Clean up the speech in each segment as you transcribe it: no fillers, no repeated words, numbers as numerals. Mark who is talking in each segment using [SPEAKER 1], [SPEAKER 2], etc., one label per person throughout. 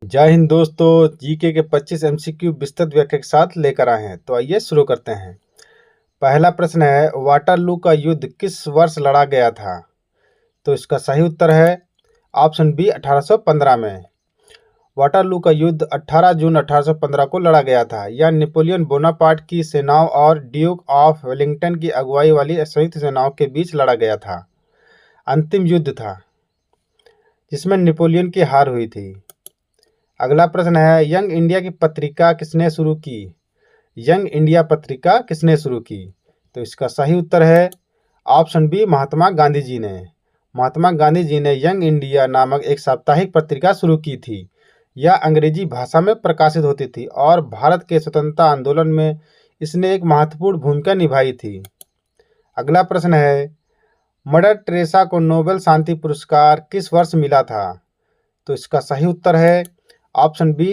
[SPEAKER 1] जय हिंद दोस्तों। जीके के 25 एमसीक्यू विस्तृत व्याख्या के साथ लेकर आए हैं। तो आइए शुरू करते हैं। पहला प्रश्न है, वाटरलू का युद्ध किस वर्ष लड़ा गया था? तो इसका सही उत्तर है ऑप्शन बी 1815 में। वाटरलू का युद्ध 18 जून 1815 को लड़ा गया था। यह नेपोलियन बोनापार्ट की सेनाओं और ड्यूक ऑफ वेलिंगटन की अगुवाई वाली संयुक्त सेनाओं के बीच लड़ा गया था। अंतिम युद्ध था जिसमें नेपोलियन की हार हुई थी। अगला प्रश्न है, यंग इंडिया की पत्रिका किसने शुरू की? यंग इंडिया पत्रिका किसने शुरू की? तो इसका सही उत्तर है ऑप्शन बी महात्मा गांधी जी ने। महात्मा गांधी जी ने यंग इंडिया नामक एक साप्ताहिक पत्रिका शुरू की थी। यह अंग्रेजी भाषा में प्रकाशित होती थी और भारत के स्वतंत्रता आंदोलन में इसने एक महत्वपूर्ण भूमिका निभाई थी। अगला प्रश्न है, मदर टेरेसा को नोबेल शांति पुरस्कार किस वर्ष मिला था? तो इसका सही उत्तर है ऑप्शन बी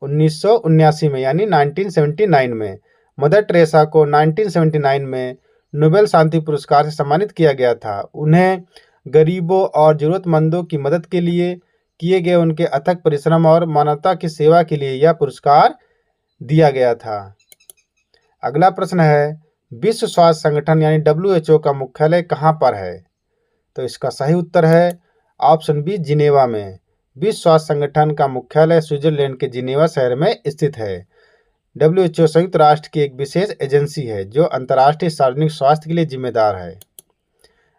[SPEAKER 1] 1979 में, यानी 1979 में। मदर टेरेसा को 1979 में नोबेल शांति पुरस्कार से सम्मानित किया गया था। उन्हें गरीबों और ज़रूरतमंदों की मदद के लिए किए गए उनके अथक परिश्रम और मानवता की सेवा के लिए यह पुरस्कार दिया गया था। अगला प्रश्न है, विश्व स्वास्थ्य संगठन यानी WHO का मुख्यालय कहाँ पर है? तो इसका सही उत्तर है ऑप्शन बी जिनेवा में। विश्व स्वास्थ्य संगठन का मुख्यालय स्विट्जरलैंड के जिनेवा शहर में स्थित है। WHO संयुक्त राष्ट्र की एक विशेष एजेंसी है जो अंतर्राष्ट्रीय सार्वजनिक स्वास्थ्य के लिए जिम्मेदार है।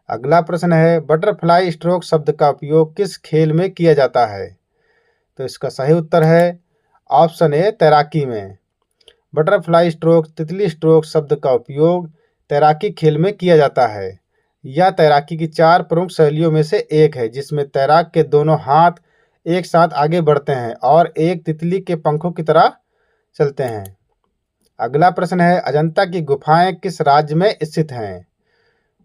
[SPEAKER 1] अगला प्रश्न है, बटरफ्लाई स्ट्रोक शब्द का उपयोग किस खेल में किया जाता है? तो इसका सही उत्तर है ऑप्शन ए तैराकी में। बटरफ्लाई स्ट्रोक, तितली स्ट्रोक शब्द का उपयोग तैराकी खेल में किया जाता है। यह तैराकी की 4 प्रमुख शैलियों में से एक है जिसमें तैराक के दोनों हाथ एक साथ आगे बढ़ते हैं और एक तितली के पंखों की तरह चलते हैं। अगला प्रश्न है, अजंता की गुफाएं किस राज्य में स्थित हैं?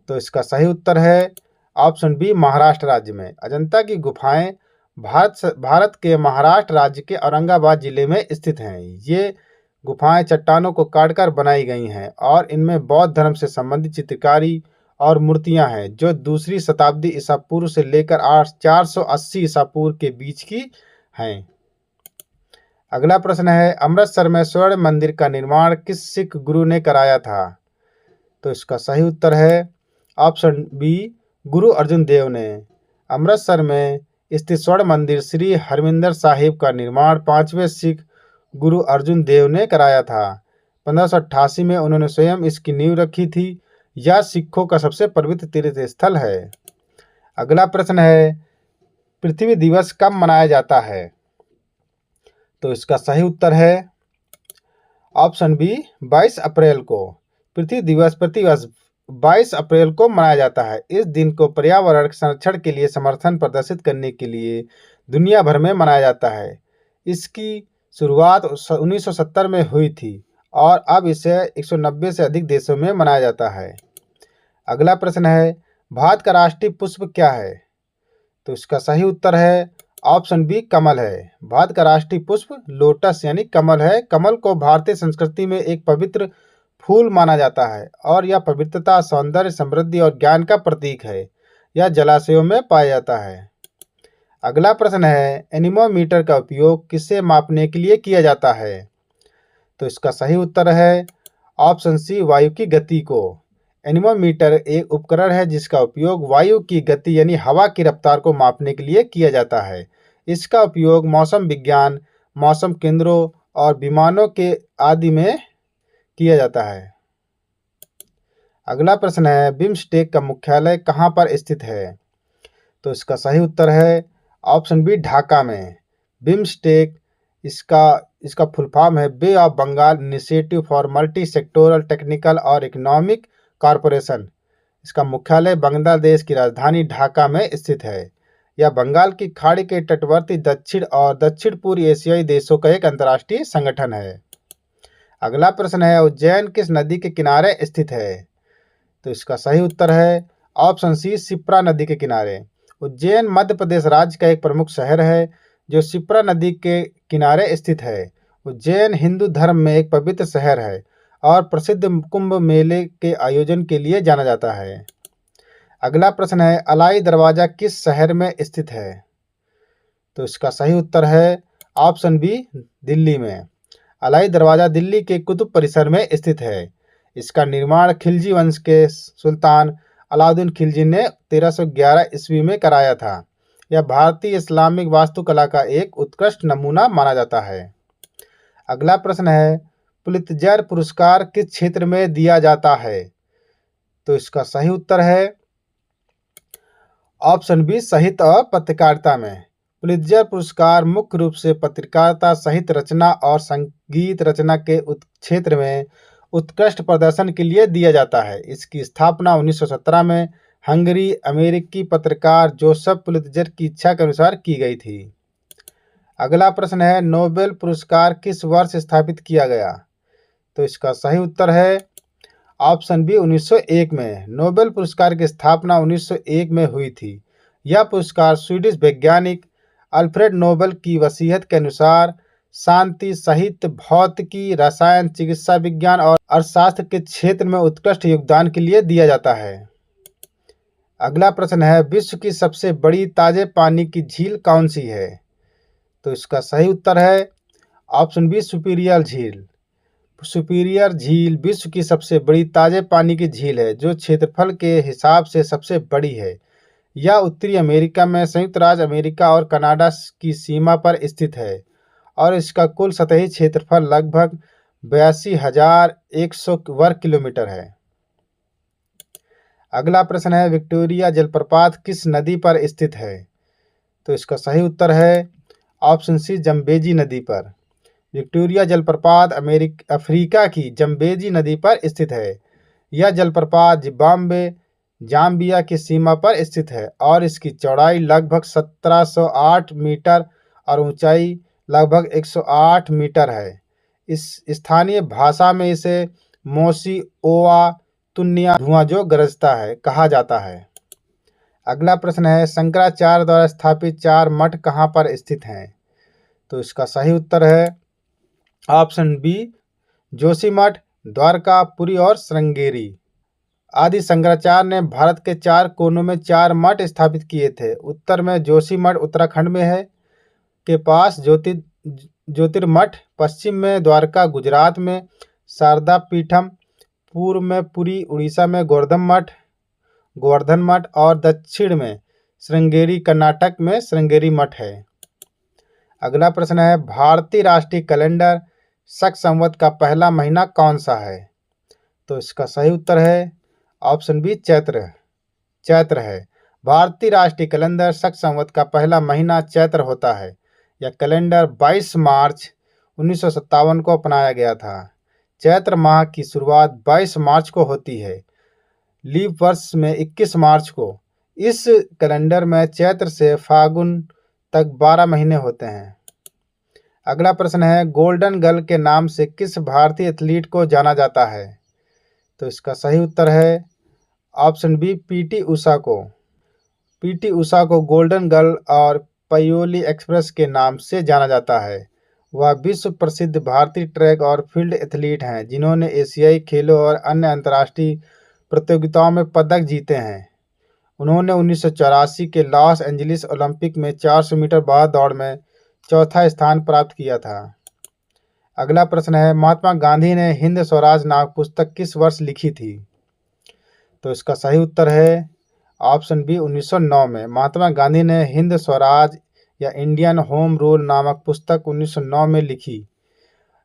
[SPEAKER 1] तो इसका सही उत्तर है ऑप्शन बी महाराष्ट्र राज्य में। अजंता की गुफाएं भारत के महाराष्ट्र राज्य के औरंगाबाद जिले में स्थित हैं। ये गुफाएं चट्टानों को काटकर बनाई गई हैं और इनमें बौद्ध धर्म से संबंधित चित्रकारी और मूर्तियां हैं जो दूसरी शताब्दी ईसा पूर्व से लेकर 480 ईसा पूर्व के बीच की हैं। अगला प्रश्न है, अमृतसर में स्वर्ण मंदिर का निर्माण किस सिख गुरु ने कराया था? तो इसका सही उत्तर है ऑप्शन बी गुरु अर्जुन देव ने। अमृतसर में स्थित स्वर्ण मंदिर श्री हरमिंदर साहिब का निर्माण 5वें सिख गुरु अर्जुन देव ने कराया था। 1588 में उन्होंने स्वयं इसकी नींव रखी थी। यह सिखों का सबसे पवित्र तीर्थ स्थल है। अगला प्रश्न है, पृथ्वी दिवस कब मनाया जाता है? तो इसका सही उत्तर है ऑप्शन बी 22 अप्रैल को। पृथ्वी दिवस प्रतिवर्ष 22 अप्रैल को मनाया जाता है। इस दिन को पर्यावरण संरक्षण के लिए समर्थन प्रदर्शित करने के लिए दुनिया भर में मनाया जाता है। इसकी शुरुआत 1970 में हुई थी और अब इसे 190 से अधिक देशों में मनाया जाता है। अगला प्रश्न है, भारत का राष्ट्रीय पुष्प क्या है? तो इसका सही उत्तर है ऑप्शन बी कमल है। भारत का राष्ट्रीय पुष्प लोटस यानी कमल है। कमल को भारतीय संस्कृति में एक पवित्र फूल माना जाता है और यह पवित्रता, सौंदर्य, समृद्धि और ज्ञान का प्रतीक है। यह जलाशयों में पाया जाता है। अगला प्रश्न है, एनीमोमीटर का उपयोग किसे मापने के लिए किया जाता है? तो इसका सही उत्तर है ऑप्शन सी वायु की गति को। एनीमोमीटर एक उपकरण है जिसका उपयोग वायु की गति यानी हवा की रफ्तार को मापने के लिए किया जाता है। इसका उपयोग मौसम विज्ञान, मौसम केंद्रों और विमानों के आदि में किया जाता है। अगला प्रश्न है, बिम्स्टेक का मुख्यालय कहाँ पर स्थित है? तो इसका सही उत्तर है ऑप्शन बी ढाका में। बिम्स्टेक इसका फुल फॉर्म है bay of Bengal initiative for multi sectoral technical और इकोनॉमिक कॉरपोरेशन। इसका मुख्यालय बांग्लादेश की राजधानी ढाका में स्थित है। यह बंगाल की खाड़ी के तटवर्ती दक्षिण और दक्षिण पूर्व एशियाई देशों का एक अंतर्राष्ट्रीय संगठन है। अगला प्रश्न है, उज्जैन किस नदी के किनारे स्थित है? तो इसका सही उत्तर है ऑप्शन सी शिप्रा नदी के किनारे। उज्जैन मध्य प्रदेश राज्य का एक प्रमुख शहर है जो शिप्रा नदी के किनारे स्थित है। उज्जैन हिंदू धर्म में एक पवित्र शहर है और प्रसिद्ध कुंभ मेले के आयोजन के लिए जाना जाता है। अगला प्रश्न है, अलाई दरवाज़ा किस शहर में स्थित है? तो इसका सही उत्तर है ऑप्शन बी दिल्ली में। अलाई दरवाज़ा दिल्ली के कुतुब परिसर में स्थित है। इसका निर्माण खिलजी वंश के सुल्तान अलाउद्दीन खिलजी ने 1311 ईस्वी में कराया था। यह भारतीय इस्लामिक वास्तुकला का एक उत्कृष्ट नमूना माना जाता है। अगला प्रश्न है, पुलित्जर पुरस्कार किस क्षेत्र में दिया जाता है? तो इसका सही उत्तर है ऑप्शन बी साहित्य और पत्रकारिता में। पुलित्जर पुरस्कार मुख्य रूप से पत्रकारिता, साहित्य रचना और संगीत रचना के क्षेत्र में उत्कृष्ट प्रदर्शन के लिए दिया जाता है। इसकी स्थापना 1917 में हंगरी अमेरिकी पत्रकार जोसेफ पुलित्जर की इच्छा के अनुसार की गई थी। अगला प्रश्न है, नोबेल पुरस्कार किस वर्ष स्थापित किया गया? तो इसका सही उत्तर है ऑप्शन बी 1901 में। नोबेल पुरस्कार की स्थापना 1901 में हुई थी। यह पुरस्कार स्वीडिश वैज्ञानिक अल्फ्रेड नोबेल की वसीयत के अनुसार शांति, साहित्य, भौतिकी, रसायन, चिकित्सा विज्ञान और अर्थशास्त्र के क्षेत्र में उत्कृष्ट योगदान के लिए दिया जाता है। अगला प्रश्न है, विश्व की सबसे बड़ी ताजे पानी की झील कौन सी है? तो इसका सही उत्तर है ऑप्शन बी सुपीरियर झील। सुपीरियर झील विश्व की सबसे बड़ी ताजे पानी की झील है, जो क्षेत्रफल के हिसाब से सबसे बड़ी है। यह उत्तरी अमेरिका में संयुक्त राज्य अमेरिका और कनाडा की सीमा पर स्थित है और इसका कुल सतही क्षेत्रफल लगभग 82,100 वर्ग किलोमीटर है। अगला प्रश्न है, विक्टोरिया जलप्रपात किस नदी पर स्थित है? तो इसका सही उत्तर है ऑप्शन सी जम्बेजी नदी पर। विक्टोरिया जलप्रपात अफ्रीका की जम्बेजी नदी पर स्थित है। यह जलप्रपात जिम्बाब्वे जाम्बिया की सीमा पर स्थित है और इसकी चौड़ाई लगभग 1708 मीटर और ऊंचाई लगभग 108 मीटर है। इस स्थानीय भाषा में इसे मोसी ओवा तुन्निया धुआं जो गरजता है कहा जाता है। अगला प्रश्न है, शंकराचार्य द्वारा स्थापित 4 मठ कहाँ पर स्थित हैं? तो इसका सही उत्तर है ऑप्शन बी जोशीमठ, द्वारका, पुरी और श्रृंगेरी। आदि शंकराचार्य ने भारत के 4 कोनों में 4 मठ स्थापित किए थे। उत्तर में जोशीमठ उत्तराखंड में है के पास ज्योतिर्मठ, पश्चिम में द्वारका गुजरात में, शारदा पीठम, पूर्व में पुरी उड़ीसा में गोवर्धन मठ और दक्षिण में श्रृंगेरी कर्नाटक में श्रृंगेरी मठ है। अगला प्रश्न है, भारतीय राष्ट्रीय कैलेंडर शक संवत का पहला महीना कौन सा है? तो इसका सही उत्तर है ऑप्शन बी चैत्र है। भारतीय राष्ट्रीय कैलेंडर शक संवत का पहला महीना चैत्र होता है। यह कैलेंडर 22 मार्च 1957 को अपनाया गया था। चैत्र माह की शुरुआत 22 मार्च को होती है। लीप वर्ष में 21 मार्च को। इस कैलेंडर में चैत्र से फागुन तक 12 महीने होते हैं। अगला प्रश्न है, गोल्डन गर्ल के नाम से किस भारतीय एथलीट को जाना जाता है? तो इसका सही उत्तर है ऑप्शन बी पीटी उषा को। पीटी उषा को गोल्डन गर्ल और पायोली एक्सप्रेस के नाम से जाना जाता है। वह विश्व प्रसिद्ध भारतीय ट्रैक और फील्ड एथलीट हैं जिन्होंने एशियाई खेलों और अन्य अंतर्राष्ट्रीय प्रतियोगिताओं में पदक जीते हैं। उन्होंने 1984 के लॉस एंजलिस ओलंपिक में 400 मीटर भार दौड़ में चौथा स्थान प्राप्त किया था। अगला प्रश्न है, महात्मा गांधी ने हिंद स्वराज नामक पुस्तक किस वर्ष लिखी थी? तो इसका सही उत्तर है ऑप्शन बी 1909 में। महात्मा गांधी ने हिंद स्वराज या इंडियन होम रूल नामक पुस्तक 1909 में लिखी।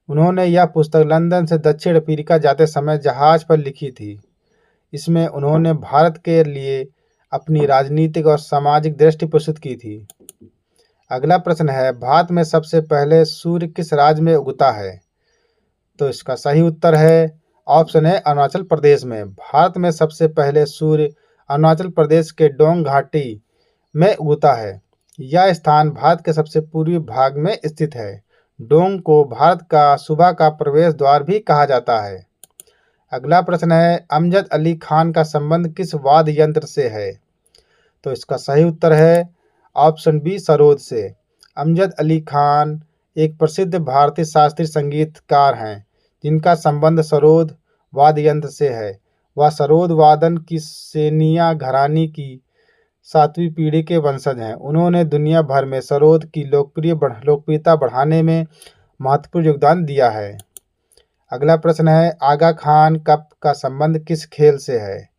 [SPEAKER 1] उन्होंने यह पुस्तक लंदन से दक्षिण अफ्रीका जाते समय जहाज पर लिखी थी। इसमें उन्होंने भारत के लिए अपनी राजनीतिक और सामाजिक दृष्टि प्रस्तुत की थी। अगला प्रश्न है, भारत में सबसे पहले सूर्य किस राज्य में उगता है? तो इसका सही उत्तर है ऑप्शन है अरुणाचल प्रदेश में। भारत में सबसे पहले सूर्य अरुणाचल प्रदेश के डोंग घाटी में उगता है। यह स्थान भारत के सबसे पूर्वी भाग में स्थित है। डोंग को भारत का सुबह का प्रवेश द्वार भी कहा जाता है। अगला प्रश्न है, अमजद अली खान का संबंध किस वाद्य यंत्र से है? तो इसका सही उत्तर है ऑप्शन बी सरोद से। अमजद अली खान एक प्रसिद्ध भारतीय शास्त्रीय संगीतकार हैं जिनका संबंध सरोद वाद्य यंत्र से है। वह सरोद वादन की सेनिया घराने की 7वीं पीढ़ी के वंशज हैं। उन्होंने दुनिया भर में सरोद की लोकप्रियता बढ़ाने में महत्वपूर्ण योगदान दिया है। अगला प्रश्न है, आगा खान कप का संबंध किस खेल से है?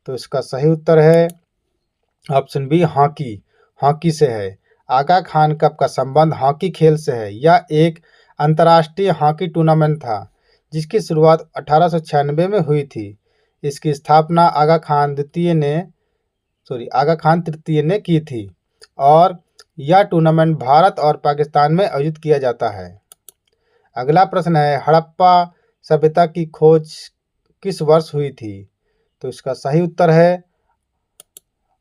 [SPEAKER 1] तो इसका सही उत्तर है ऑप्शन बी, हॉकी। हॉकी से है। आगा खान कप का संबंध हॉकी खेल से है। यह एक अंतर्राष्ट्रीय हॉकी टूर्नामेंट था जिसकी शुरुआत 1896 में हुई थी। इसकी स्थापना आगा खान तृतीय ने की थी और यह टूर्नामेंट भारत और पाकिस्तान में आयोजित किया जाता है। अगला प्रश्न है, हड़प्पा सभ्यता की खोज किस वर्ष हुई थी? तो इसका सही उत्तर है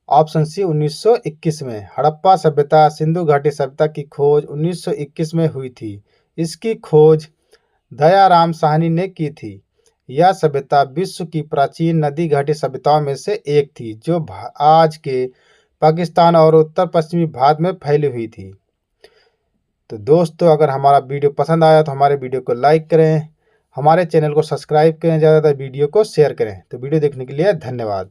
[SPEAKER 1] ऑप्शन सी, 1921 में। हड़प्पा सभ्यता, सिंधु घाटी सभ्यता की खोज 1921 में हुई थी। इसकी खोज दयाराम साहनी ने की थी। यह सभ्यता विश्व की प्राचीन नदी घाटी सभ्यताओं में से एक थी जो आज के पाकिस्तान और उत्तर पश्चिमी भारत में फैली हुई थी। तो दोस्तों, अगर हमारा वीडियो पसंद आया तो हमारे वीडियो को लाइक करें, हमारे चैनल को सब्सक्राइब करें, ज़्यादातर वीडियो को शेयर करें। तो वीडियो देखने के लिए धन्यवाद।